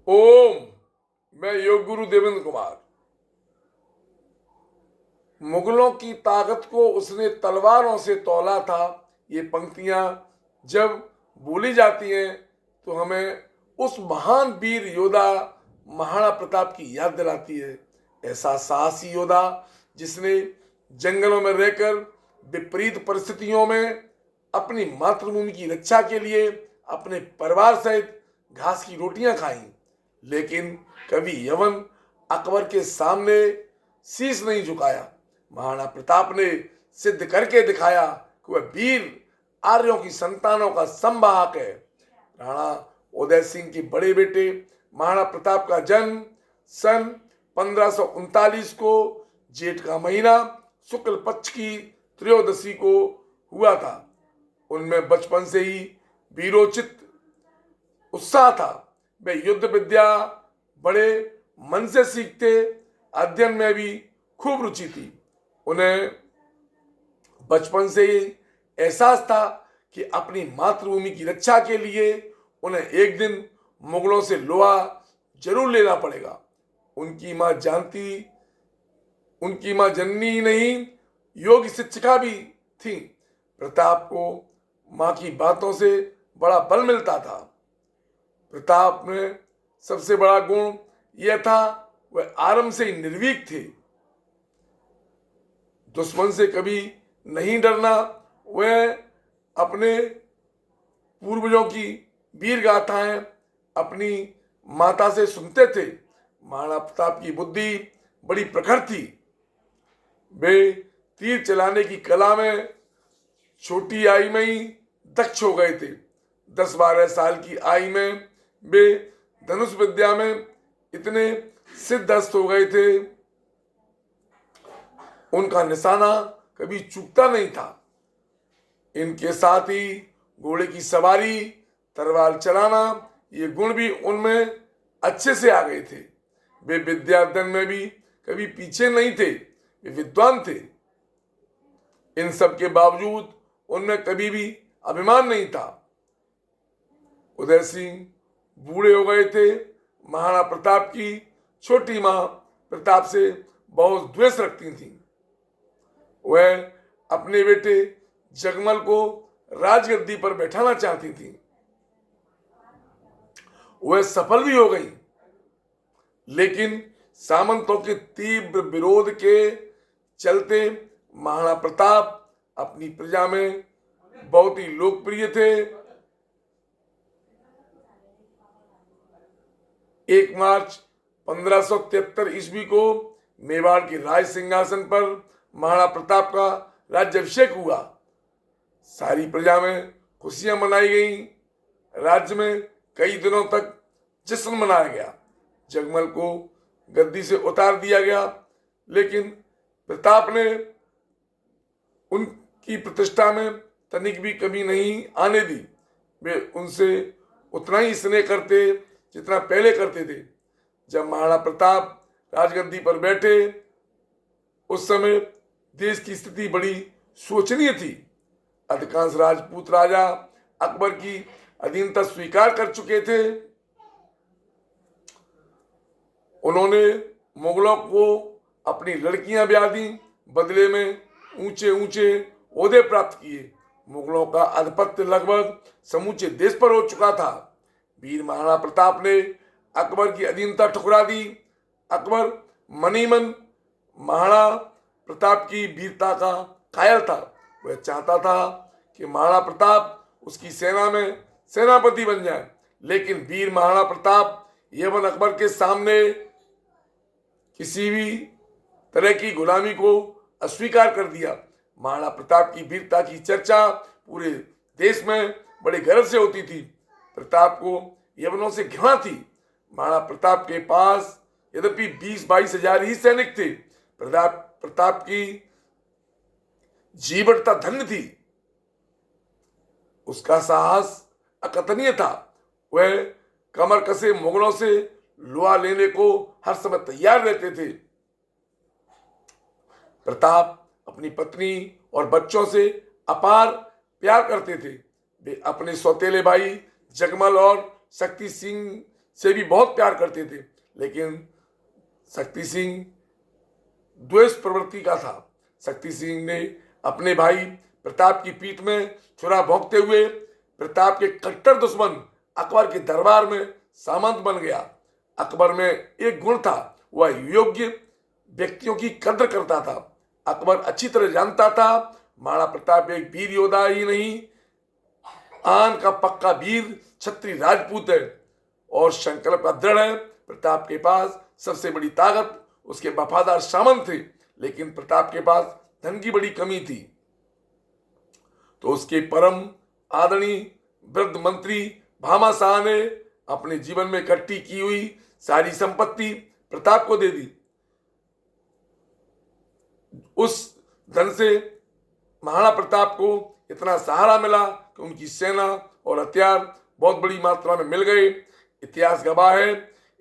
ओम। मैं योग गुरु देवेंद्र कुमार। मुगलों की ताकत को उसने तलवारों से तौला था। ये पंक्तियां जब बोली जाती हैं तो हमें उस महान वीर योद्धा महाराणा प्रताप की याद दिलाती है। ऐसा साहसी योद्धा जिसने जंगलों में रहकर विपरीत परिस्थितियों में अपनी मातृभूमि की रक्षा के लिए अपने परिवार सहित घास की रोटियां खाई, लेकिन कभी यवन अकबर के सामने शीश नहीं झुकाया। महाराणा प्रताप ने सिद्ध करके दिखाया कि वह वीर आर्यों की संतानों का संवाहक है। राणा उदय सिंह के बड़े बेटे महाराणा प्रताप का जन्म सन 1539 को जेठ का महीना शुक्ल पक्ष की त्रयोदशी को हुआ था। उनमें बचपन से ही वीरोचित उत्साह था। वे युद्ध विद्या बड़े मन से सीखते, अध्ययन में भी खूब रुचि थी। उन्हें बचपन से ही एहसास था कि अपनी मातृभूमि की रक्षा के लिए उन्हें एक दिन मुगलों से लोहा जरूर लेना पड़ेगा। उनकी मां जननी ही नहीं, योग शिक्षिका भी थी। प्रताप को मां की बातों से बड़ा बल मिलता था। प्रताप में सबसे बड़ा गुण यह था, वह आरंभ से ही निर्भीक थे। दुश्मन से कभी नहीं डरना। वह अपने पूर्वजों की वीर गाथाएं अपनी माता से सुनते थे। महाराणा प्रताप की बुद्धि बड़ी प्रखर थी। वे तीर चलाने की कला में छोटी आयु में ही दक्ष हो गए थे। 10-12 साल की आयु में वे धनुष विद्या में इतने सिद्धहस्त हो गए थे, उनका निशाना कभी चूकता नहीं था। इनके साथ ही घोड़े की सवारी, तलवार चलाना, ये गुण भी उनमें अच्छे से आ गए थे। वे विद्या अध्ययन में भी कभी पीछे नहीं थे, वे विद्वान थे। इन सब के बावजूद उनमें कभी भी अभिमान नहीं था। उदय सिंह बूढ़े हो गए थे। महाराणा प्रताप की छोटी मां प्रताप से बहुत द्वेष रखती थी। वह अपने बेटे जगमल को राजगद्दी पर बैठाना चाहती थी। वह सफल भी हो गई, लेकिन सामंतों के तीव्र विरोध के चलते महाराणा प्रताप अपनी प्रजा में बहुत ही लोकप्रिय थे। 1 मार्च 1573 ईस्वी को मेवाड़ के राज सिंहासन पर महाराणा प्रताप का राज्याभिषेक हुआ। सारी प्रजा में खुशियां मनाई गई। राज्य में कई दिनों तक जश्न मनाया गया। जगमल को गद्दी से उतार दिया गया, लेकिन प्रताप ने उनकी प्रतिष्ठा में तनिक भी कमी नहीं आने दी। वे उनसे उतना ही स्नेह करते जितना पहले करते थे। जब महाराणा प्रताप राजगद्दी पर बैठे, उस समय देश की स्थिति बड़ी शोचनीय थी। अधिकांश राजपूत राजा अकबर की अधीनता स्वीकार कर चुके थे। उन्होंने मुगलों को अपनी लड़कियां ब्याह दी, बदले में ऊंचे ऊंचे ओहदे प्राप्त किए। मुगलों का आधिपत्य लगभग समूचे देश पर हो चुका था। वीर महाराणा प्रताप ने अकबर की अधीनता ठुकरा दी। अकबर मनी मन महाराणा प्रताप की वीरता का कायल था। वह चाहता था कि महाराणा प्रताप उसकी सेना में सेनापति बन जाए, लेकिन वीर महाराणा प्रताप यवन अकबर के सामने किसी भी तरह की गुलामी को अस्वीकार कर दिया। महाराणा प्रताप की वीरता की चर्चा पूरे देश में बड़े गर्व से होती थी। प्रताप को यवनों से घृणा थी। महाराणा प्रताप के पास यद्यपि 20-22 हजार ही सैनिक थे। प्रताप की जीवटता धन्य थी। उसका साहस अकथनीय था। वह कमर कसे मुगलों से लोहा लेने को हर समय तैयार रहते थे। प्रताप अपनी पत्नी और बच्चों से अपार प्यार करते थे। वे अपने सौतेले भाई जगमल और शक्ति सिंह से भी बहुत प्यार करते थे, लेकिन शक्ति सिंह द्वेष प्रवृत्ति का था। शक्ति सिंह ने अपने भाई प्रताप की पीठ में छुरा भोंकते हुए प्रताप के कट्टर दुश्मन अकबर के दरबार में सामंत बन गया। अकबर में एक गुण था, वह योग्य व्यक्तियों की कद्र करता था। अकबर अच्छी तरह जानता था महाराणा प्रताप एक वीर योद्धा ही नहीं, आन का पक्का वीर क्षत्रिय राजपूत है और संकल्प का दृढ़ है। प्रताप के पास सबसे बड़ी ताकत उसके वफादार सामंत थे, लेकिन प्रताप के पास धन की बड़ी कमी थी। तो उसके परम आदरणीय वृद्ध मंत्री भामा शाह ने अपने जीवन में इकट्ठी की हुई सारी संपत्ति प्रताप को दे दी। उस धन से महाराणा प्रताप को इतना सहारा मिला कि उनकी सेना और हथियार बहुत बड़ी मात्रा में मिल गए। इतिहास गवाह है,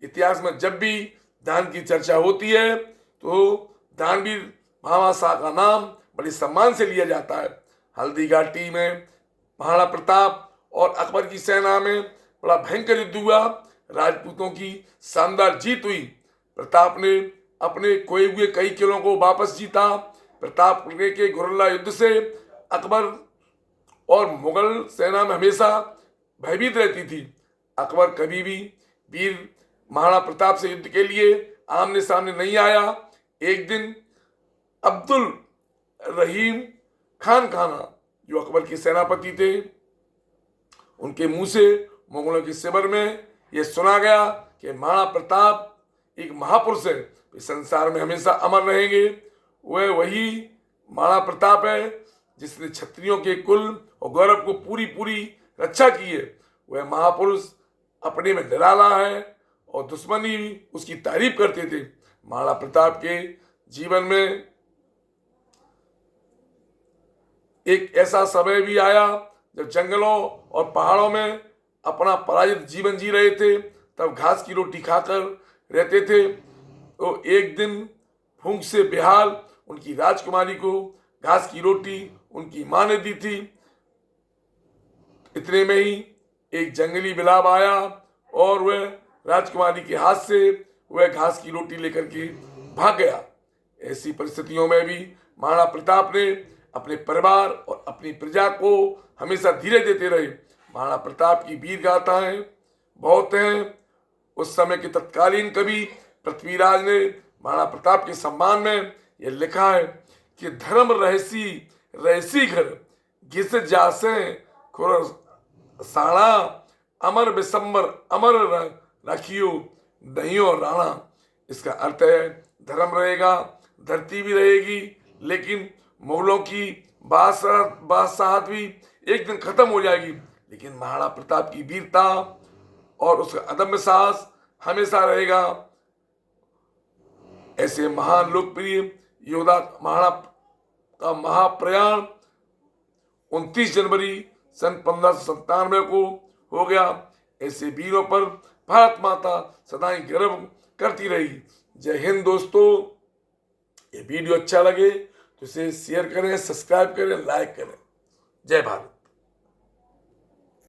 इतिहास में जब भी दान की चर्चा होती है तो दानवीर भामा शाह का नाम बड़े सम्मान से लिया जाता है। हल्दी घाटी में महाराणा प्रताप और अकबर की सेना में बड़ा भयंकर युद्ध हुआ, राजपूतों की शानदार जीत हुई। प्रताप ने अपने खोए हुए कई किलों को वापस जीता। प्रताप के गुरिल्ला युद्ध से अकबर और मुगल सेना में हमेशा भयभीत रहती थी। अकबर कभी भी वीर महाराणा प्रताप से युद्ध के लिए आमने सामने नहीं आया। एक दिन अब्दुल रहीम खान खाना, जो अकबर के सेनापति थे, उनके मुंह से मुगलों के शिविर में यह सुना गया कि महाराणा प्रताप एक महापुरुष है, वे संसार में हमेशा अमर रहेंगे। वह वही महाराणा प्रताप है जिसने क्षत्रियों के कुल और गौरव को पूरी रक्षा की है। वह महापुरुष अपने में निराला है और दुश्मनी उसकी तारीफ करते थे। महाराणा प्रताप के जीवन में एक ऐसा समय भी आया जब जंगलों और पहाड़ों में अपना पराजित जीवन जी रहे थे, तब घास की रोटी खाकर रहते थे। तो एक दिन भूख से बेहाल उनकी राजकुमारी को घास की रोटी उनकी मां ने दी थी। इतने में ही एक जंगली बिलाव आया और वह राजकुमारी के हाथ से वह घास की रोटी लेकर के भाग गया। ऐसी परिस्थितियों में भी महाराणा प्रताप ने अपने परिवार और अपनी प्रजा को हमेशा धीरे देते रहे। महाराणा प्रताप की वीर गाथाएं बहुत हैं। उस समय के तत्कालीन कवि पृथ्वीराज ने महाराणा प्रताप के सम्मान में यह लिखा है कि धर्म रहसी घर घिस जासे खुर साणा, अमर बिसम्बर अमर रखियो दहियो राणा। इसका अर्थ है धर्म रहेगा, धरती भी रहेगी, लेकिन मुगलों की बादशाहत भी एक दिन खत्म हो जाएगी, लेकिन महाराणा प्रताप की वीरता और उसका अदम्य साहस हमेशा रहेगा। ऐसे महान लोकप्रिय योद्धा महाराणा का महाप्रयाण 29 जनवरी सन 1597 को हो गया। ऐसे वीरों पर भारत माता सदा ही गर्व करती रही। जय हिंद दोस्तों। ये वीडियो अच्छा लगे तो इसे शेयर करें, सब्सक्राइब करें, लाइक करें। जय भारत।